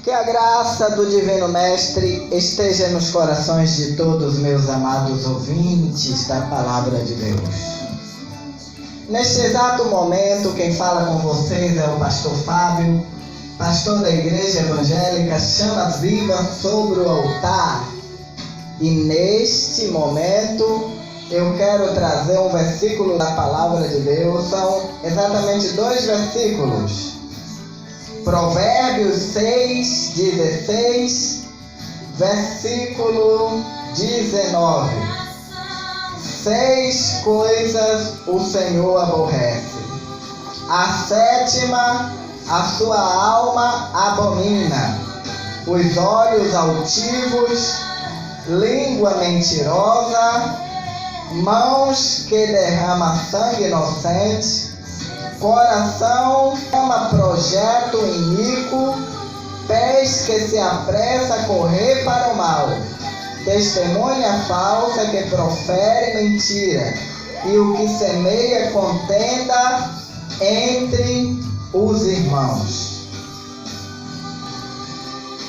Que a graça do Divino Mestre esteja nos corações de todos meus amados ouvintes da Palavra de Deus. Neste exato momento, quem fala com vocês é o Pastor Fábio, pastor da Igreja Evangélica Chama Viva sobre o Altar. E neste momento eu quero trazer um versículo da Palavra de Deus. São exatamente 2 versículos. Provérbios 6:16, versículo 19. 6 coisas o Senhor aborrece. A 7ª, a sua alma abomina: os olhos altivos, língua mentirosa, mãos que derramam sangue inocente, coração ama projeto iníquo, pés que se apressa a correr para o mal, testemunha falsa que profere mentira, e o que semeia contenda entre os irmãos.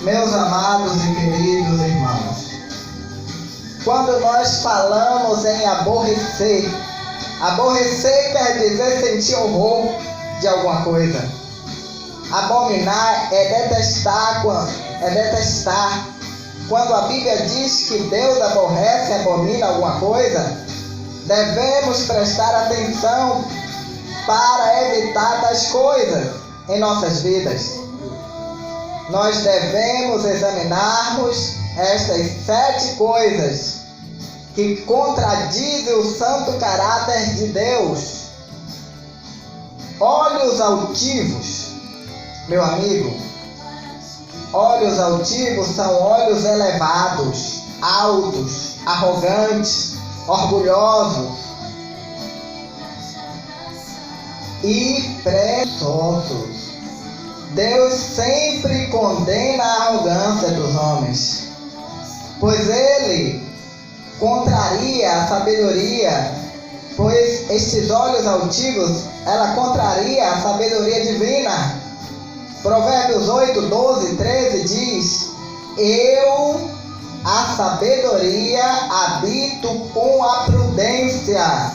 Meus amados e queridos irmãos, quando nós falamos em aborrecer, aborrecer quer dizer sentir horror de alguma coisa. Abominar é detestar. Quando a Bíblia diz que Deus aborrece e abomina alguma coisa, devemos prestar atenção para evitar tais coisas em nossas vidas. Nós devemos examinarmos estas 7 coisas que contradizem o santo caráter de Deus. Olhos altivos, meu amigo, olhos altivos são olhos elevados, altos, arrogantes, orgulhosos e presunçosos. Deus sempre condena a arrogância dos homens, pois Ele contraria a sabedoria, pois estes olhos altivos, ela contraria a sabedoria divina. Provérbios 8:12-13 diz: eu, a sabedoria, habito com a prudência,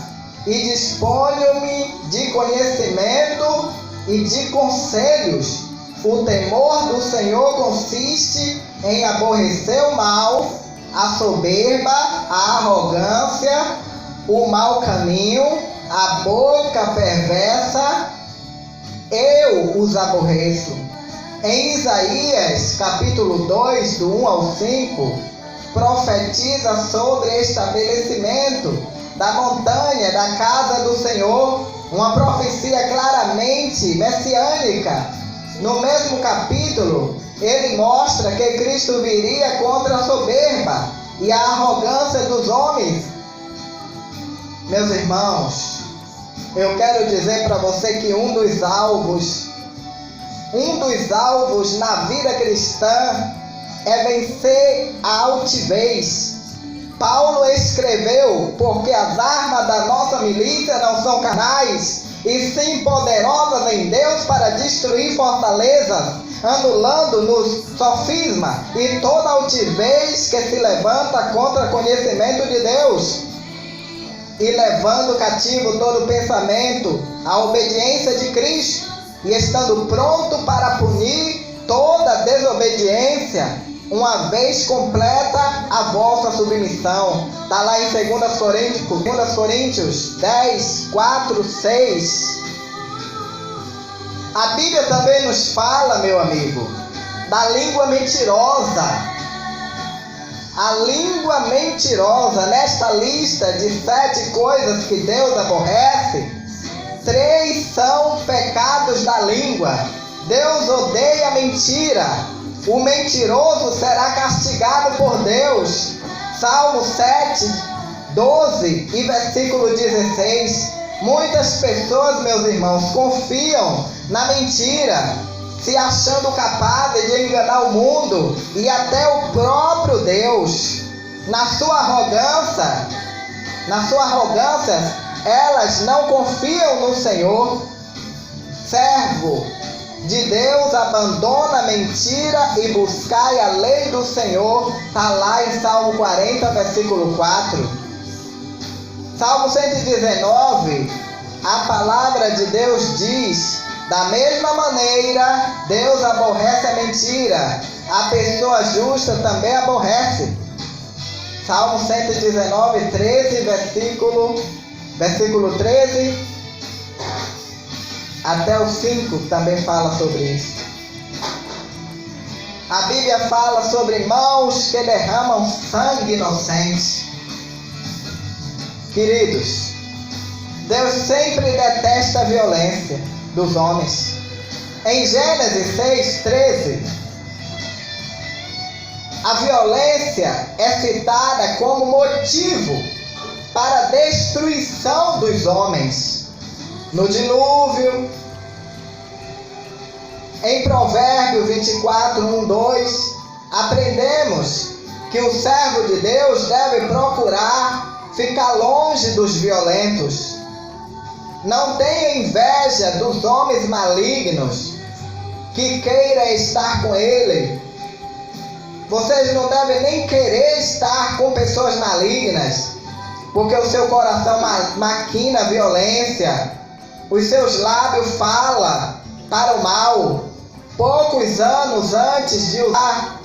e disponho-me de conhecimento e de conselhos. O temor do Senhor consiste em aborrecer o mal, a soberba, a arrogância, o mau caminho, a boca perversa. Eu os aborreço. Em Isaías, capítulo 2, do 1 ao 5, profetiza sobre estabelecimento da montanha, da casa do Senhor, uma profecia claramente messiânica. No mesmo capítulo, ele mostra que Cristo viria contra a soberba e a arrogância dos homens. Meus irmãos, eu quero dizer para você que um dos alvos na vida cristã é vencer a altivez. Paulo escreveu: porque as armas da nossa milícia não são carnais, e sim poderosas em Deus para destruir fortalezas, anulando-nos sofisma e toda altivez que se levanta contra o conhecimento de Deus, e levando cativo todo pensamento à obediência de Cristo, e estando pronto para punir toda desobediência, uma vez completa a vossa submissão. Está lá em 2 Coríntios 10, 4, 6. A Bíblia também nos fala, meu amigo, da língua mentirosa. A língua mentirosa, nesta lista de 7 coisas que Deus aborrece, 3 são pecados da língua. Deus odeia a mentira. O mentiroso será castigado por Deus. Salmo 7, 12 e versículo 16. Muitas pessoas, meus irmãos, confiam na mentira, se achando capazes de enganar o mundo e até o próprio Deus. Na sua arrogância, elas não confiam no Senhor. Servo de Deus, abandona a mentira e buscai a lei do Senhor. Está lá em Salmo 40, versículo 4. Salmo 119, a palavra de Deus diz: da mesma maneira, Deus aborrece a mentira, a pessoa justa também aborrece. Salmo 119, 13, versículo 13 até o 5 também fala sobre isso. A Bíblia fala sobre mãos que derramam sangue inocente. Queridos, Deus sempre detesta a violência dos homens. Em Gênesis 6:13, a violência é citada como motivo para a destruição dos homens. No dilúvio, em Provérbios 24, 1, 2, aprendemos que o servo de Deus deve procurar ficar longe dos violentos. Não tenha inveja dos homens malignos, que queira estar com ele. Vocês não devem nem querer estar com pessoas malignas, porque o seu coração maquina violência. Os seus lábios falam para o mal. Poucos anos antes de usar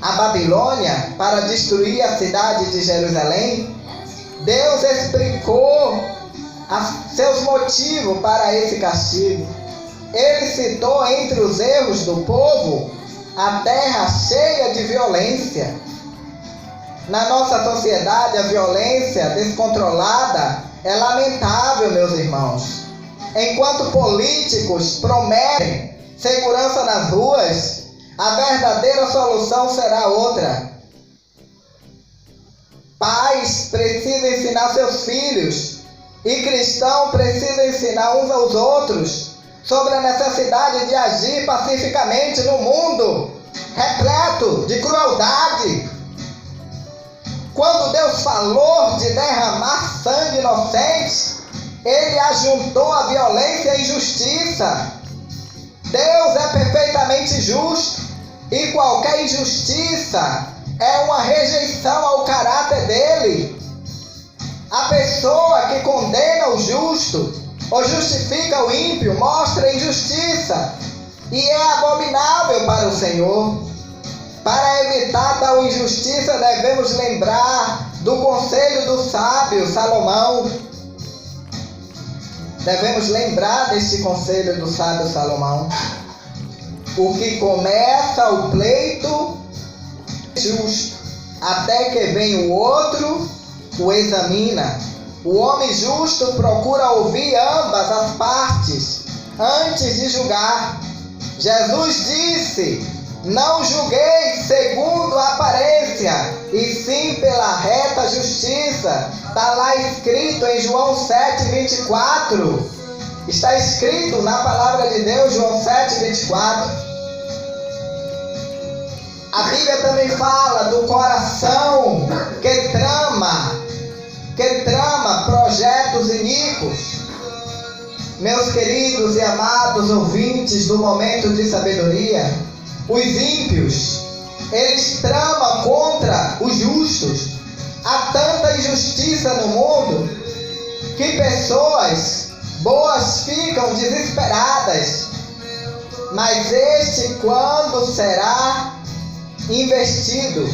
a Babilônia para destruir a cidade de Jerusalém, Deus explicou seus motivos para esse castigo. Ele citou entre os erros do povo a terra cheia de violência. Na nossa sociedade, a violência descontrolada é lamentável, meus irmãos. Enquanto políticos prometem segurança nas ruas, a verdadeira solução será outra. Pais precisam ensinar seus filhos e cristãos precisam ensinar uns aos outros sobre a necessidade de agir pacificamente no mundo repleto de crueldade. Quando Deus falou de derramar sangue inocente, Ele ajuntou a violência e a injustiça. Deus é perfeitamente justo e qualquer injustiça é uma rejeição ao caráter dele. A pessoa que condena o justo ou justifica o ímpio mostra injustiça e é abominável para o Senhor. Para evitar tal injustiça, devemos lembrar do conselho do sábio Salomão. Devemos lembrar deste conselho do sábio Salomão. O que começa o pleito é justo, até que vem o outro, o examina. O homem justo procura ouvir ambas as partes antes de julgar. Jesus disse: não julgueis segundo a aparência, e sim pela reta justiça. Está lá escrito em João 7:24. Está escrito na palavra de Deus, João 7:24. A Bíblia também fala do coração que trama projetos iníquos. Meus queridos e amados ouvintes do Momento de Sabedoria, os ímpios, eles tramam contra os justos. Há tanta injustiça no mundo que pessoas boas ficam desesperadas. Mas este quando será investido?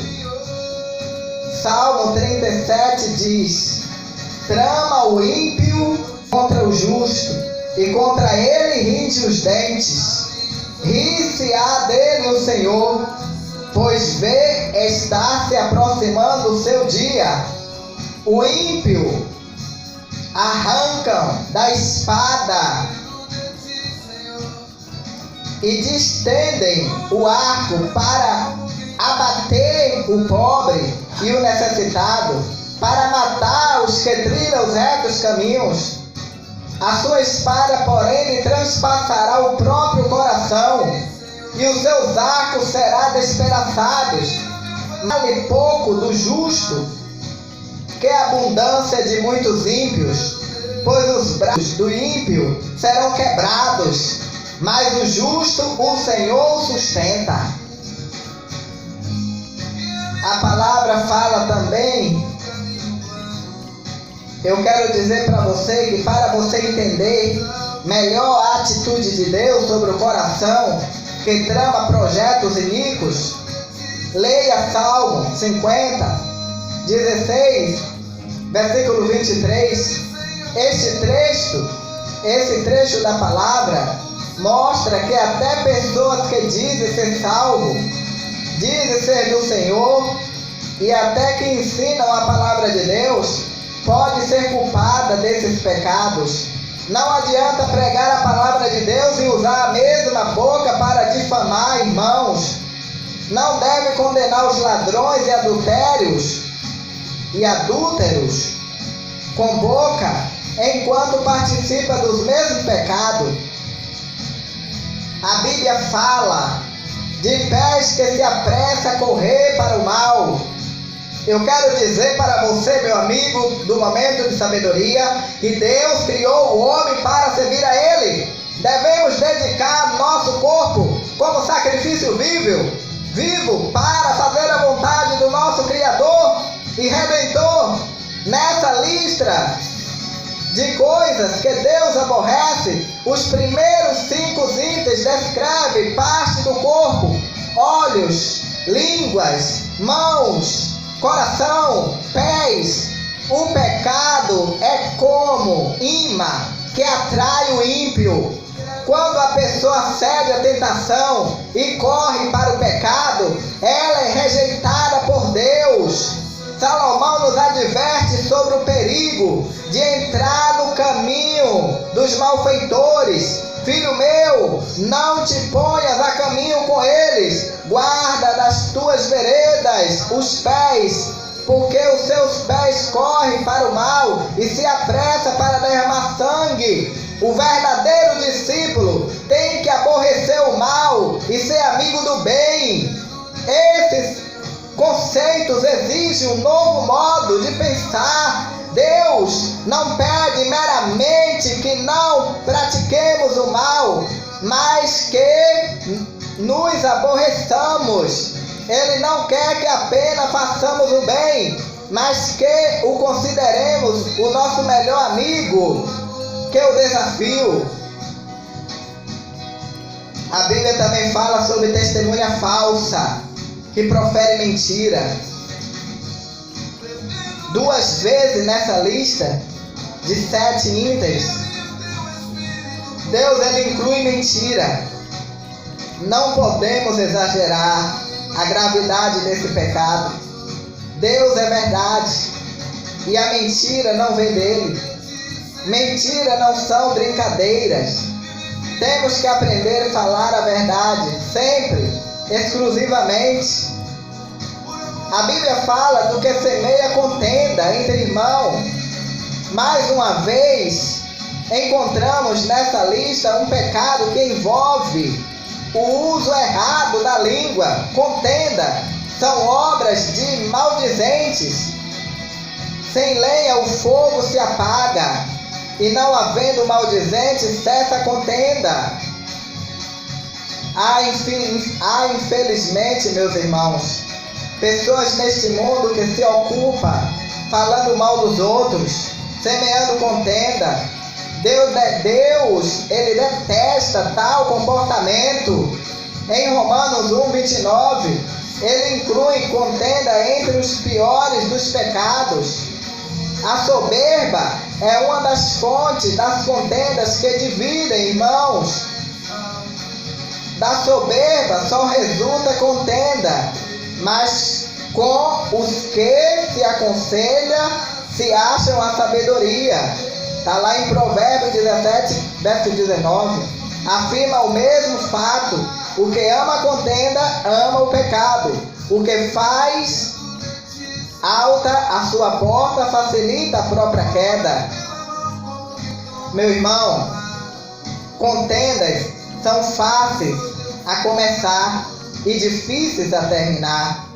Salmo 37 diz: trama o ímpio contra o justo, e contra ele rinde os dentes. Ri-se-á dele o Senhor, pois vê estar se aproximando o seu dia. O ímpio arrancam da espada e distendem o arco para abater o pobre e o necessitado, para matar os que trilham os retos caminhos. A sua espada, porém, lhe transpassará o próprio coração, e os seus arcos serão despedaçados. Vale pouco do justo que a abundância de muitos ímpios. pois os braços do ímpio serão quebrados, mas o justo o Senhor sustenta. A palavra fala também, eu quero dizer para você que para você entender melhor a atitude de Deus sobre o coração que trama projetos iníquos, leia Salmo 50, 16, versículo 23. Esse trecho da palavra mostra que até pessoas que dizem ser salvo, dizem ser do Senhor e até que ensinam a palavra de Deus, pode ser culpada desses pecados. Não adianta pregar a palavra de Deus e usar a mesma boca para difamar irmãos. Não deve condenar os ladrões e adúlteros com boca, enquanto participa dos mesmos pecados. A Bíblia fala de pés que se apressa a correr para o mal. Eu quero dizer para você, meu amigo, do momento de sabedoria, que Deus criou o homem para servir a Ele. Devemos dedicar nosso corpo como sacrifício vivo para fazer a vontade do nosso Criador e Redentor. Nessa lista de coisas que Deus aborrece, os primeiros 5 itens descrevem parte do corpo: olhos, línguas, mãos, coração, pés. O pecado é como imã que atrai o ímpio. Quando a pessoa cede à tentação e corre para o pecado, ela é rejeitada por Deus. Salomão nos adverte sobre o perigo de entrar no caminho dos malfeitores. Filho meu, não te ponhas a caminho com eles. Guarda das tuas veredas os pés, porque os seus pés correm para o mal e se apressa para derramar sangue. O verdadeiro discípulo tem que aborrecer o mal e ser amigo do bem. Esses conceitos exigem um novo modo de pensar. Deus não pede meramente que não pratiquemos o mal, mas que nos aborreçamos. Ele não quer que apenas façamos o bem, mas que o consideremos o nosso melhor amigo. Que o desafio. A Bíblia também fala sobre testemunha falsa, que profere mentira. 2 vezes nessa lista de 7 itens, Deus ele inclui mentira. Não podemos exagerar a gravidade desse pecado. Deus é verdade e a mentira não vem dele. Mentira não são brincadeiras. Temos que aprender a falar a verdade, sempre, exclusivamente. A Bíblia fala do que semeia contenda entre irmãos. Mais uma vez, encontramos nessa lista um pecado que envolve o uso errado da língua. Contenda são obras de maldizentes. Sem lenha o fogo se apaga, e não havendo maldizente, cessa a contenda. Há infelizmente, meus irmãos, pessoas neste mundo que se ocupam falando mal dos outros, semeando contenda. Deus, ele detesta tal comportamento. Em Romanos 1:29, ele inclui contenda entre os piores dos pecados. A soberba é uma das fontes das contendas que dividem, irmãos. Da soberba só resulta contenda, mas com os que se aconselha se acham a sabedoria. Está lá em Provérbios 17, verso 19. Afirma o mesmo fato: o que ama a contenda, ama o pecado. O que faz alta a sua porta, facilita a própria queda. Meu irmão, contendas são fáceis a começar e difíceis a terminar.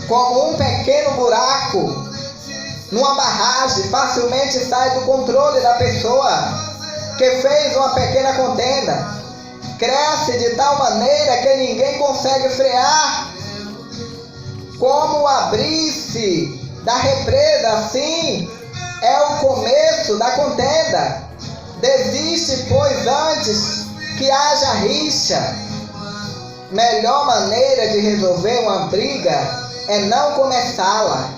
Como um pequeno buraco numa barragem, facilmente sai do controle da pessoa que fez uma pequena contenda. Cresce de tal maneira que ninguém consegue frear. Como o abrir-se da represa, assim é o começo da contenda. Desiste, pois, antes que haja rixa. Melhor maneira de resolver uma briga é não começá-la.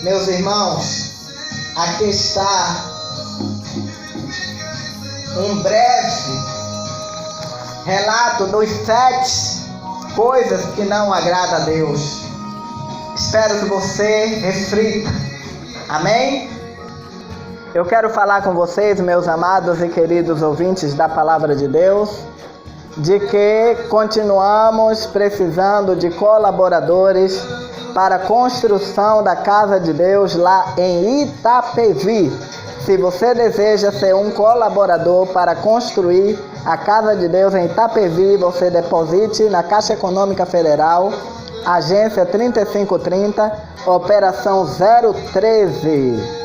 Meus irmãos, aqui está um breve relato dos 7 coisas que não agradam a Deus. Espero que você reflita. Amém? Eu quero falar com vocês, meus amados e queridos ouvintes da Palavra de Deus, de que continuamos precisando de colaboradores para a construção da Casa de Deus lá em Itapevi. Se você deseja ser um colaborador para construir a Casa de Deus em Itapevi, você deposite na Caixa Econômica Federal, agência 3530, operação 013.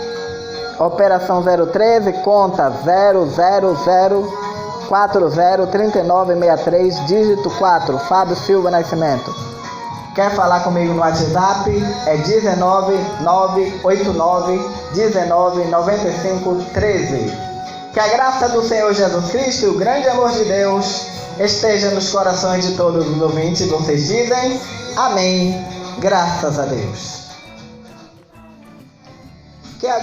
Operação 013, conta 000403963, dígito 4, Fábio Silva Nascimento. Quer falar comigo no WhatsApp? É 19989199513. Que a graça do Senhor Jesus Cristo e o grande amor de Deus esteja nos corações de todos os ouvintes. Vocês dizem amém. Graças a Deus.